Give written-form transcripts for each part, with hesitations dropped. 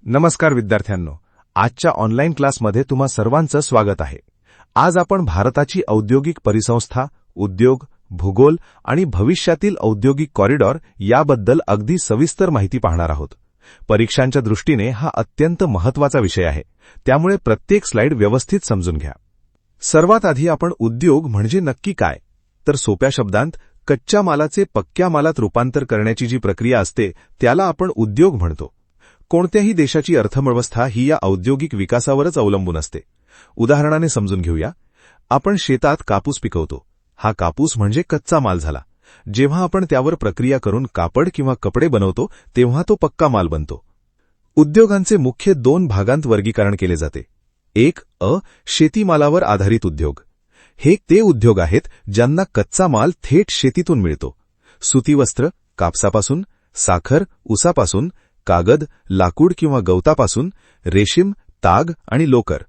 नमस्कार विद्यार्थ्यांनो, आजच्या ऑनलाईन क्लासमध्ये तुम्हा सर्वांचं स्वागत आहे. आज आपण भारताची औद्योगिक परिसंस्था, उद्योग, भूगोल आणि भविष्यातील औद्योगिक कॉरिडॉर याबद्दल अगदी सविस्तर माहिती पाहणार आहोत. परीक्षांच्या दृष्टीने हा अत्यंत महत्त्वाचा विषय आहे, त्यामुळे प्रत्येक स्लाइड व्यवस्थित समजून घ्या. सर्वात आधी आपण उद्योग म्हणजे नक्की काय, तर सोप्या शब्दांत कच्च्या मालाचे पक्क्या मालात रूपांतर करण्याची जी प्रक्रिया असते त्याला आपण उद्योग म्हणतो. कोणत्याही देशाची अर्थव्यवस्था ही या औद्योगिक विकासावरच अवलंबून असते. उदाहरणाने समजून घेऊया. आपण शेतात कापूस पिकवतो. हा कापूस म्हणजे कच्चा माल झाला. जेव्हा आपण त्यावर प्रक्रिया करून कापड किंवा कपडे बनवतो तेव्हा तो पक्का माल बनतो. उद्योगांचे मुख्य दोन भागांत वर्गीकरण केले जाते. एक शेतीमालावर आधारित उद्योग. हे ते उद्योग आहेत ज्यांना कच्चा माल थेट शेतीतून मिळतो. सुती वस्त्र कापसापासून, साखर ऊसापासून, कागद लाकूड किंवा गवतापासून, रेशीम ताग आणि लोकर.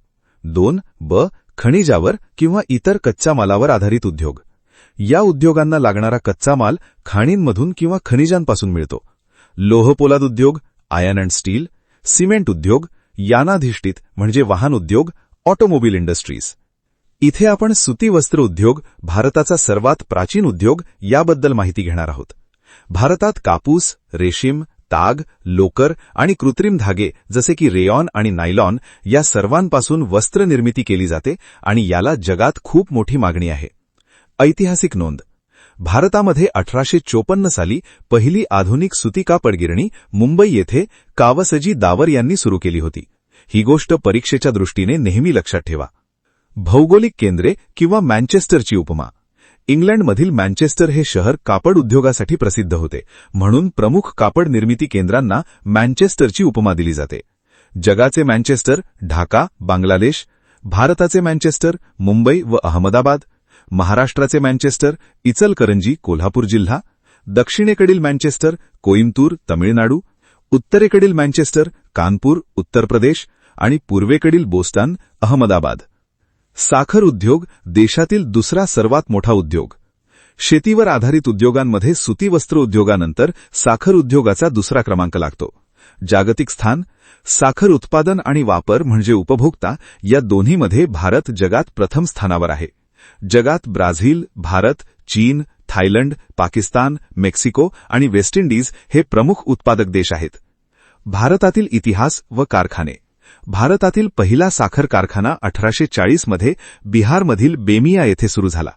2 खनिजावर किंवा इतर कच्च्या मालावर आधारित उद्योग. या उद्योगांना लागणारा कच्चा माल खाणींमधून किंवा खनिजांपासून मिळतो. लोहपोलाद उद्योग, आयर्न अँड स्टील, सिमेंट उद्योग, यानाधिष्ठित म्हणजे वाहन उद्योग, ऑटोमोबाईल इंडस्ट्रीज. इथे आपण सुती वस्त्र उद्योग, भारताचा सर्वात प्राचीन उद्योग याबद्दल माहिती घेणार आहोत. भारतात कापूस, रेशीम, ताग, लोकर आणि कृत्रिम धागे जसे की रेयॉन आणि नायलॉन या सर्वांपासून वस्त्र निर्मिती केली जाते आणि याला जगात खूप मोठी मागणी आहे. ऐतिहासिक नोंद. भारतामध्ये 1854 साली पहिली आधुनिक सुती कापड गिरणी मुंबई येथे कावसजी दावर यांनी सुरू केली होती. ही गोष्ट परीक्षेच्या दृष्टीने नेहमी लक्षात ठेवा. भौगोलिक केंद्रे किंवा मँचेस्टरची उपमा. इंग्लंडमधील मँचेस्टर हे शहर कापड उद्योगासाठी प्रसिद्ध होते, म्हणून प्रमुख कापड निर्मिती केंद्रांना मँचेस्टरची उपमा दिली जाते. जगाचे मँचेस्टर ढाका, बांगलादेश. भारताचे मँचेस्टर मुंबई व अहमदाबाद. महाराष्ट्राचे मँचेस्टर इचलकरंजी, कोल्हापूर जिल्हा. दक्षिणेकडील मँचेस्टर कोईम्बतूर, तमिळनाडू. उत्तरेकडील मँचेस्टर कानपूर, उत्तर प्रदेश आणि पूर्वेकडील बोस्टन, अहमदाबाद. साखर उद्योग देशातील दुसरा सर्वात मोठा उद्योग. शेतीवर आधारित उद्योगांमध्ये सुती वस्त्र उद्योगानंतर साखर उद्योगाचा दुसरा क्रमांक लागतो. जागतिक स्थान. साखर उत्पादन आणि वापर म्हणजे उपभोक्ता या दोन्हीमध्ये भारत जगात प्रथम स्थानावर आहे. जगात ब्राझील, भारत, चीन, थायलंड, पाकिस्तान, मेक्सिको आणि वेस्ट इंडिज हे प्रमुख उत्पादक देश आहेत. भारतातील इतिहास व कारखाने. भारतातील पहिला साखर कारखाना 1840 मध्ये बिहारमधील बेमिया येथे सुरू झाला.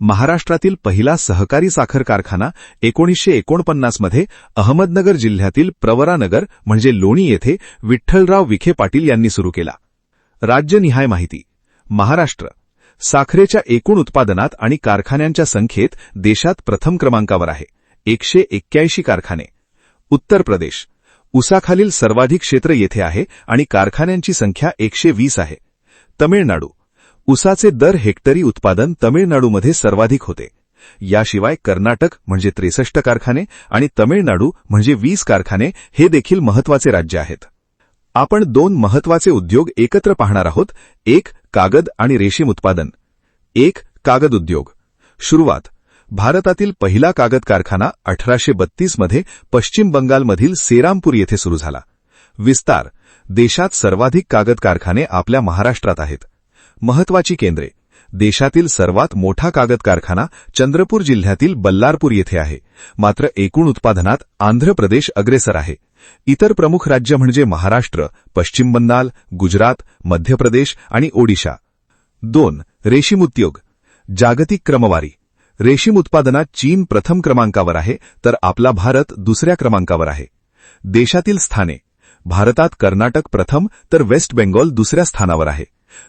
महाराष्ट्रातील पहिला सहकारी साखर कारखाना 1949 मध्ये अहमदनगर जिल्ह्यातील प्रवरानगर म्हणजे लोणी येथे विठ्ठलराव विखे पाटील यांनी सुरू केला. राज्यनिहाय माहिती. महाराष्ट्र साखरेच्या एकूण उत्पादनात आणि कारखान्यांच्या संख्येत देशात प्रथम क्रमांकावर आहे, 181 कारखाने. उत्तर प्रदेश ऊसाखालील सर्वाधिक क्षेत्र येथे आहे आणि कारखान्यांची संख्या 120 आहे. तमिळनाडू ऊसाचे दर हेक्टरी उत्पादन तमिळनाडूमध्ये सर्वाधिक होते. याशिवाय कर्नाटक म्हणजे 63 कारखाने आणि तमिळनाडू म्हणजे 20 कारखाने हे देखील महत्त्वाचे राज्य आहेत. आपण दोन महत्त्वाचे उद्योग एकत्र पाहणार आहोत. एक कागद आणि रेशीम उत्पादन. एक कागद उद्योग. सुरुवात. भारतातील पहिला कागद कारखाना 1832 मध्ये पश्चिम बंगालमधील सेरामपूर येथे सुरू झाला. विस्तार. देशात सर्वाधिक कागद कारखाने आपल्या महाराष्ट्रात आहेत. महत्त्वाची केंद्रे. देशातील सर्वात मोठा कागद कारखाना चंद्रपूर जिल्ह्यातील बल्लारपूर येथे आहे, मात्र एकूण उत्पादनात आंध्र प्रदेश अग्रेसर आहे. इतर प्रमुख राज्य म्हणजे महाराष्ट्र, पश्चिम बंगाल, गुजरात, मध्य प्रदेश आणि ओडिशा. 2 रेशीम उद्योग. जागतिक क्रमवारी. रेशीम उत्पादनात चीन प्रथम क्रमांकावर आहे तर आपला भारत दुसऱ्या क्रमांकावर आहे. देशातील स्थाने. भारतात कर्नाटक प्रथम तर वेस्ट बेंगॉल दुसऱ्या स्थानावर आहे.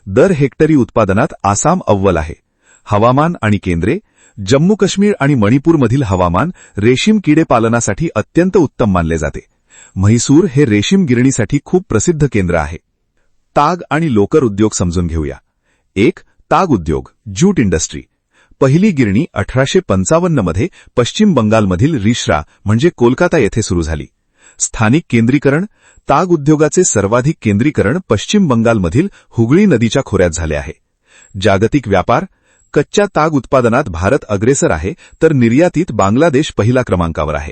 दर हेक्टरी उत्पादनात आसाम अव्वल आहे. हवामान आणि केंद्रे. जम्मू काश्मीर आणि मणिपूरमधील हवामान रेशीम किडे पालनासाठी अत्यंत उत्तम मानले जाते. म्हैसूर हे रेशीम गिरणीसाठी खूप प्रसिद्ध केंद्र आहे. ताग आणि लोकर उद्योग समजून घेऊया. 1 ताग उद्योग, ज्यूट इंडस्ट्री. पहिली गिरणी 1855 मध्ये पश्चिम बंगालमधील रिश्रा म्हणजे कोलकाता येथे सुरू झाली. स्थानिक केंद्रीकरण. ताग उद्योगाचे सर्वाधिक केंद्रीकरण पश्चिम बंगालमधील हुगळी नदीच्या खोऱ्यात झाले आहे. जागतिक व्यापार. कच्च्या ताग उत्पादनात भारत अग्रेसर आहे तर निर्यातीत बांगलादेश पहिला क्रमांकावर आहे.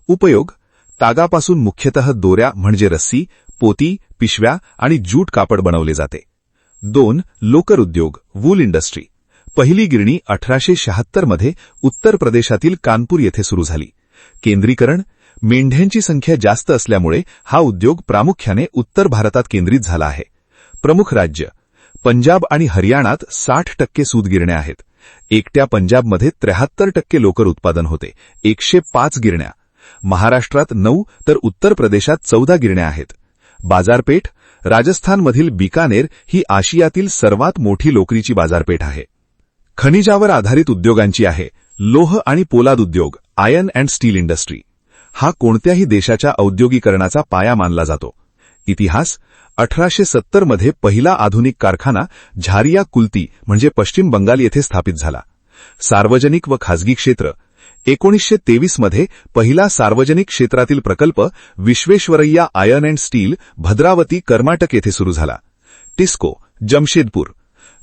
उपयोग. तागापासून मुख्यतः दोऱ्या म्हणजे रस्सी, पोती, पिशव्या आणि ज्यूट कापड बनवले जाते. 2. लोकर उद्योग, वूल इंडस्ट्री. पहिली गिरणी 1876 मध्ये उत्तर प्रदेशातील कानपूर येथे सुरू झाली. केंद्रीकरण, मेंढ्यांची संख्या जास्त असल्यामुळे हा उद्योग प्रामुख्याने उत्तर भारतात केंद्रित झाला आहे. प्रमुख राज्य: पंजाब आणि हरियाणात 60% सूतगिरण्या आहेत. एकट्या पंजाबमध्ये 73% लोकर उत्पादन होते, 105 गिरण्या. महाराष्ट्रात 9 तर उत्तर प्रदेशात 14 गिरण्या आहेत. बाजारपेठ: राजस्थानमधील बिकानेर ही आशियातील सर्वात मोठी लोकरीची बाजारपेठ आहे. खनिजावर आधारित उद्योगांची आहे. लोह आणि पोलाद उद्योग, आयर्न अँड स्टील इंडस्ट्री. हा कोणत्याही देशाच्या औद्योगिकरणाचा पाया मानला जातो. इतिहास: 1870 मध्ये पहिला आधुनिक कारखाना झारिया कुल्ती म्हणजे पश्चिम बंगाल येथे स्थापित झाला. सार्वजनिक व खाजगी क्षेत्र: 1923 मध्ये पहिला सार्वजनिक क्षेत्रातील प्रकल्प Visvesvaraya iron and steel, Bhadravati, Karnataka येथे सुरू झाला. टिस्को, जमशेदपूर.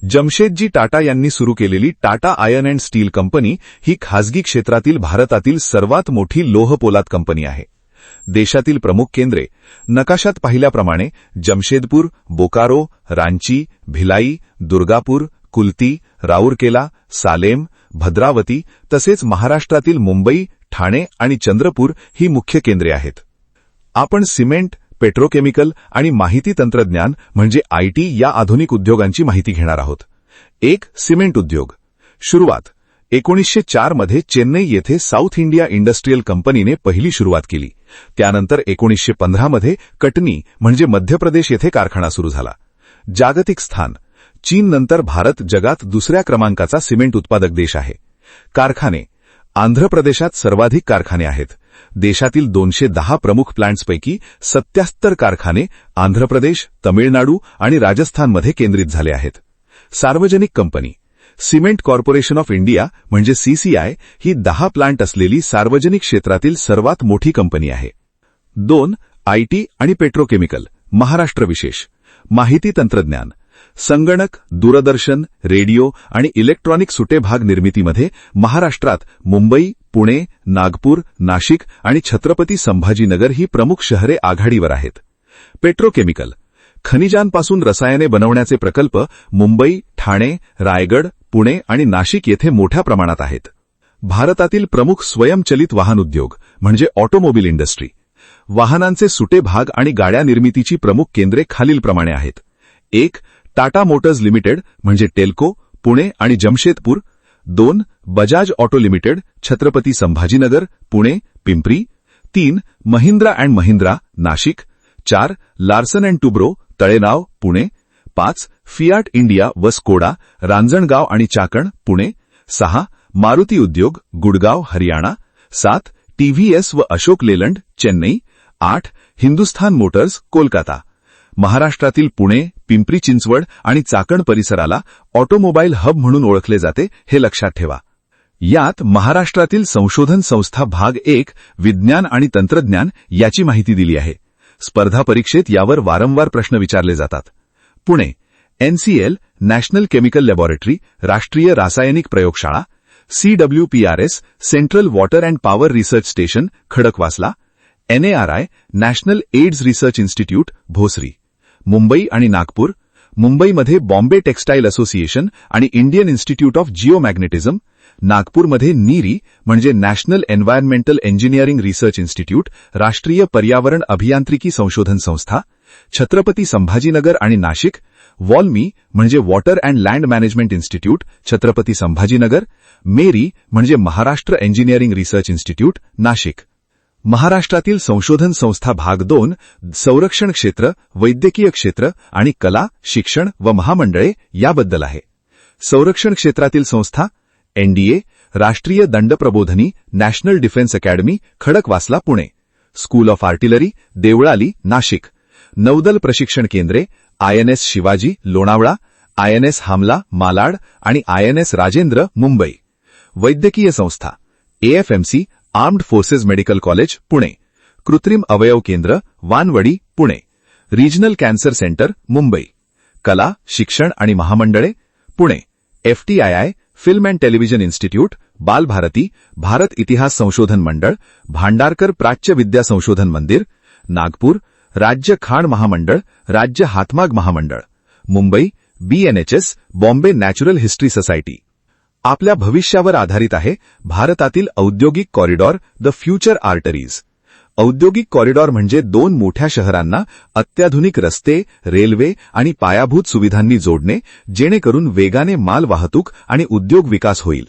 जमशेदजी टाटा यांनी सुरू केलेली Tata iron and steel company ही खाजगी क्षेत्रातील भारतातील सर्वात मोठी लोह पोलाद कंपनी आहे. देशातील प्रमुख केंद्रे: नकाशात पाहिल्याप्रमाणे जमशेदपूर, बोकारो, रांची, भिलाई, दुर्गापूर, कुल्ती, राऊरकेला, सालेम, भद्रावती तसेच महाराष्ट्रातील मुंबई, ठाणे आणि चंद्रपूर ही मुख्य केंद्रे आहेत. आपण सिमेंट, पेट्रोकेमिकल आणि माहिती तंत्रज्ञान म्हणजे आयटी या आधुनिक उद्योगांची माहिती घेणार आहोत. 1. सिमेंट उद्योग. सुरुवात: 1904 मध्ये चेन्नई येथे साऊथ इंडिया इंडस्ट्रियल कंपनीने पहिली सुरुवात केली. त्यानंतर 1915 मध्ये कटनी म्हणजे मध्य प्रदेश येथे कारखाना सुरू झाला. जागतिक स्थान: चीननंतर भारत जगात दुसऱ्या क्रमांकाचा सिमेंट उत्पादक देश आहे. कारखाने: आंध्र प्रदेशात सर्वाधिक कारखाने आहेत. देशातील 210 प्रमुख प्लांट्सपैकी 77 कारखाने आंध्र प्रदेश, तमिळनाडू आणि राजस्थानमध्ये केंद्रित झाले आहेत. सार्वजनिक company: cement corporation of India म्हणजे सीसीआय ही 10 प्लांट असलेली सार्वजनिक क्षेत्रातील सर्वात मोठी कंपनी आहे. 2. आयटी आणि पेट्रोकेमिकल. महाराष्ट्र विशेष. माहिती तंत्रज्ञान: संगणक, दूरदर्शन, रेडिओ आणि इलेक्ट्रॉनिक सुटे भाग निर्मितीमध्ये महाराष्ट्रात मुंबई, पुणे, नागपूर, नाशिक आणि छत्रपती संभाजीनगर ही प्रमुख शहरे आघाडीवर आहेत. पेट्रोकेमिकल: खनिजांपासून रसायने बनवण्याचे प्रकल्प मुंबई, ठाणे, रायगड, पुणे आणि नाशिक येथे मोठ्या प्रमाणात आहेत. भारतातील प्रमुख स्वयंचलित वाहन उद्योग म्हणजे ऑटोमोबाईल इंडस्ट्री. वाहनांचे सुटे भाग आणि गाड्या निर्मितीची प्रमुख केंद्रे खालीलप्रमाणे आहेत. 1. टाटा मोटर्स लिमिटेड म्हणजे टेल्को, पुणे आणि Jamshedpur. 2. Bajaj auto limited, Chhatrapati Sambhajinagar, Pune, Pimpri. 3. Mahindra and Mahindra, Nashik. 4. Larsen and Toubro, Talegaon, Pune. 5. Fiat India व स्कोडा, रांजणगाव आणि चाकण, पुणे. 6. मारुती उद्योग, गुडगाव, हरियाणा. 7. टीव्हीएस व अशोक लेलंड, चेन्नई. 8. हिंदुस्थान मोटर्स, कोलकाता. महाराष्ट्रातील पुणे, पिंपरी चिंचवड आणि चाकण परिसराला ऑटोमोबाईल हब म्हणून ओळखले जाते, हे लक्षात ठेवा. यात महाराष्ट्रातील संशोधन संस्था भाग 1 विज्ञान आणि तंत्रज्ञान याची माहिती दिली आहे. स्पर्धा परीक्षेत यावर वारंवार प्रश्न विचारले जातात. Pune: NCL, national chemical laboratory, राष्ट्रीय रासायनिक प्रयोगशाळा. CWPRS, central water and power research station, Khadakwasla. NARI, national AIDS research institute, Bhosari. Mumbai आणि नागपूर: मुंबईमध्ये बॉम्बे टेक्सटाईल असोसिएशन आणि इंडियन इन्स्टिट्यूट ऑफ जिओमॅग्नेटिझम. नागपूरमध्ये नीरी म्हणजे national environmental engineering research institute, राष्ट्रीय पर्यावरण अभियांत्रिकी संशोधन संस्था. छत्रपती संभाजीनगर आणि नाशिक: वॉल्मी म्हणजे water and land management institute, Chhatrapati Sambhajinagar. MERI म्हणजे Maharashtra engineering research institute, Nashik. महाराष्ट्रातील संशोधन संस्था भाग 2 संरक्षण क्षेत्र, वैद्यकीय क्षेत्र आणि कला, शिक्षण व महामंडळे याबद्दल आहे. संरक्षण क्षेत्रातील संस्था: NDA, Rashtriya Dand Prabodhini, national defence academy, Khadakwasla, Pune. School of artillery, Deolali, Nashik. नौदल प्रशिक्षण केंद्रे: INS शिवाजी, लोणावळा, INS हामला, मालाड आणि INS राजेंद्र, मुंबई. वैद्यकीय संस्था: AFMC, armed forces medical college, Pune. कृत्रिम अवयव केंद्र, Wanowrie, Pune. Regional cancer centre, Mumbai. कला, शिक्षण आणि महामंडळे: Pune. FTII, film and television institute, Balbharati, Bharat Itihas Sanshodhan मंडळ, भांडारकर प्राच्य विद्या संशोधन मंदिर. नागपूर: राज्य खाण महामंडळ, राज्य हातमाग महामंडळ. Mumbai, BNHS, Bombay natural history society. आपल्या भविष्यावर आधारित आहे भारतातील औद्योगिक कॉरिडॉर, द फ्युचर आर्टरीज. औद्योगिक कॉरिडॉर म्हणजे दोन मोठ्या शहरांना अत्याधुनिक रस्ते, रेल्वे आणि पायाभूत सुविधांनी जोडणे, जेणेकरून वेगाने माल वाहतूक आणि उद्योग विकास होईल.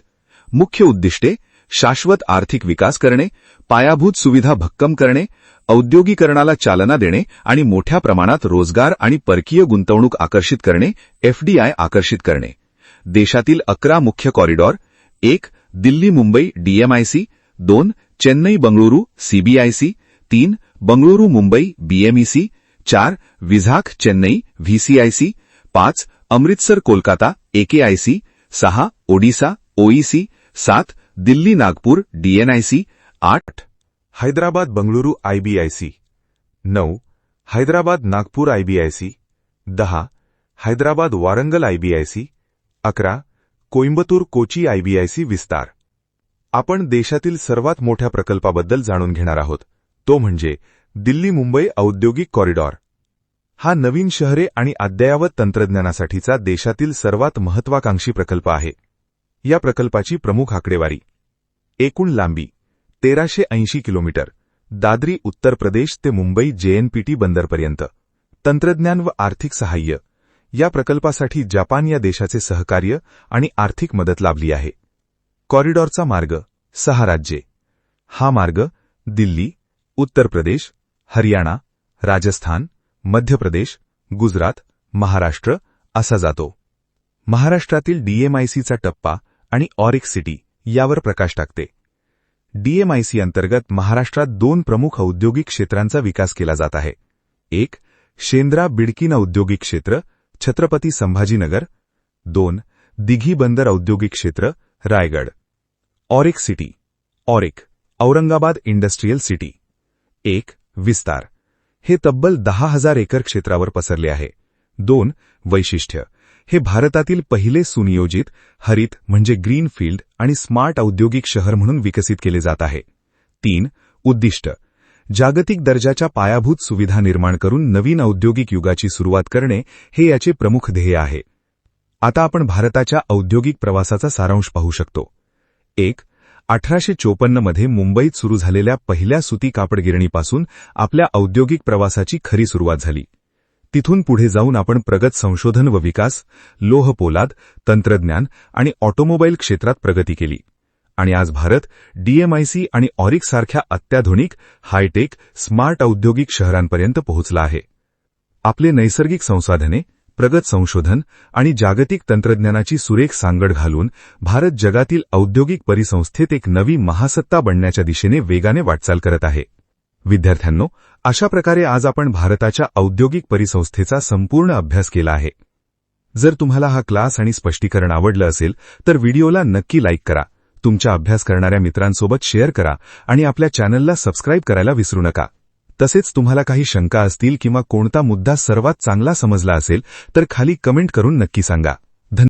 मुख्य उद्दिष्टे: शाश्वत आर्थिक विकास करणे, पायाभूत सुविधा भक्कम करणे, औद्योगिकरणाला चालना देणे आणि मोठ्या प्रमाणात रोजगार आणि परकीय गुंतवणूक आकर्षित करणे, FDI आकर्षित करणे. देशातील 11 मुख्य corridor: 1. Delhi Mumbai DMIC, 2. Chennai Bengaluru CBIC, 3. Bengaluru Mumbai BMEC, 4. Vizag Chennai VCIC, 5. Amritsar Kolkata AKIC, 6. Odisha OEC, 7. Delhi Nagpur DNIC, 8. Hyderabad Bengaluru IBIC, 9. Hyderabad Nagpur IBIC, 10. Hyderabad Warangal IBIC, 11. Coimbatore Kochi IBIC विस्तार. आपण देशातील सर्वात मोठ्या प्रकल्पाबद्दल जाणून घेणार आहोत, तो म्हणजे दिल्ली मुंबई औद्योगिक कॉरिडॉर. हा नवीन शहरे आणि अद्ययावत तंत्रज्ञानासाठीचा देशातील सर्वात महत्त्वाकांक्षी प्रकल्प आहे. या प्रकल्पाची प्रमुख आकडेवारी: एकूण लांबी 1380 किलोमीटर, दादरी उत्तर प्रदेश ते मुंबई JNPT बंदरपर्यंत. तंत्रज्ञान व आर्थिक सहाय्य: या प्रकल्पासाठी जपान या देशाचे सहकार्य आणि आर्थिक मदत लाभली आहे. कॉरिडॉरचा मार्ग: 6 राज्ये. हा मार्ग दिल्ली, उत्तर प्रदेश, हरियाणा, राजस्थान, मध्य प्रदेश, गुजरात, महाराष्ट्र असा जातो. महाराष्ट्रातील DMICचा टप्पा आणि ऑरिक सिटी यावर प्रकाश टाकते. DMIC अंतर्गत महाराष्ट्रात 2 प्रमुख औद्योगिक क्षेत्रांचा विकास केला जात आहे. 1. शेंद्रा बिडकीन औद्योगिक क्षेत्र, छत्रपती संभाजीनगर. 2. दिघी बंदर औद्योगिक क्षेत्र, Raigad. Auric city: Auric, Aurangabad industrial city. 1. विस्तार: हे तब्बल 10,000 एकर क्षेत्रावर पसरले आहे. 2. वैशिष्ट्य: हे भारतातील पहिले सुनियोजित हरित म्हणजे ग्रीन फील्ड आणि स्मार्ट औद्योगिक शहर म्हणून विकसित केले जात आहे. 3. उद्दिष्ट: जागतिक दर्जाच्या पायाभूत सुविधा निर्माण करून नवीन औद्योगिक युगाची सुरुवात करणे हे याचे प्रमुख ध्येय आहे. आता आपण भारताच्या औद्योगिक प्रवासाचा सारांश पाहू शकतो. 1. 1854 मध्ये मुंबईत सुरू झालेल्या पहिल्या सुती कापड गिरणीपासून आपल्या औद्योगिक प्रवासाची खरी सुरुवात झाली. तिथून पुढे जाऊन आपण प्रगत संशोधन व विकास, लोह पोलाद, तंत्रज्ञान आणि ऑटोमोबाईल क्षेत्रात प्रगती केली. आणि आज भारत DMIC आणि ऑरिक सारख्या अत्याधुनिक, हायटेक, स्मार्ट औद्योगिक शहरांपर्यंत पोहोचला आहे. आपले नैसर्गिक संसाधने, प्रगत संशोधन आणि जागतिक तंत्रज्ञानाची सुरेख सांगड घालून भारत जगातील औद्योगिक परिसंस्थेत एक नवी महासत्ता बनण्याच्या दिशेने वेगाने वाटचाल करत आहे. विद्यार्थ्यांनो, अशा प्रकारे आज आपण भारताच्या औद्योगिक परिसंस्थेचा संपूर्ण अभ्यास केला आहे. जर तुम्हाला हा क्लास आणि स्पष्टीकरण आवडलं असेल तर व्हिडिओला नक्की लाईक करा, तुमच्या अभ्यास करणाऱ्या मित्रांसोबत शेअर करा आणि आपल्या चॅनलला सबस्क्राईब करायला विसरू नका. तसेच तुम्हाला काही शंका असतील किंवा कोणता मुद्दा सर्वात चांगला समजला असेल तर खाली कमेंट करून नक्की सांगा.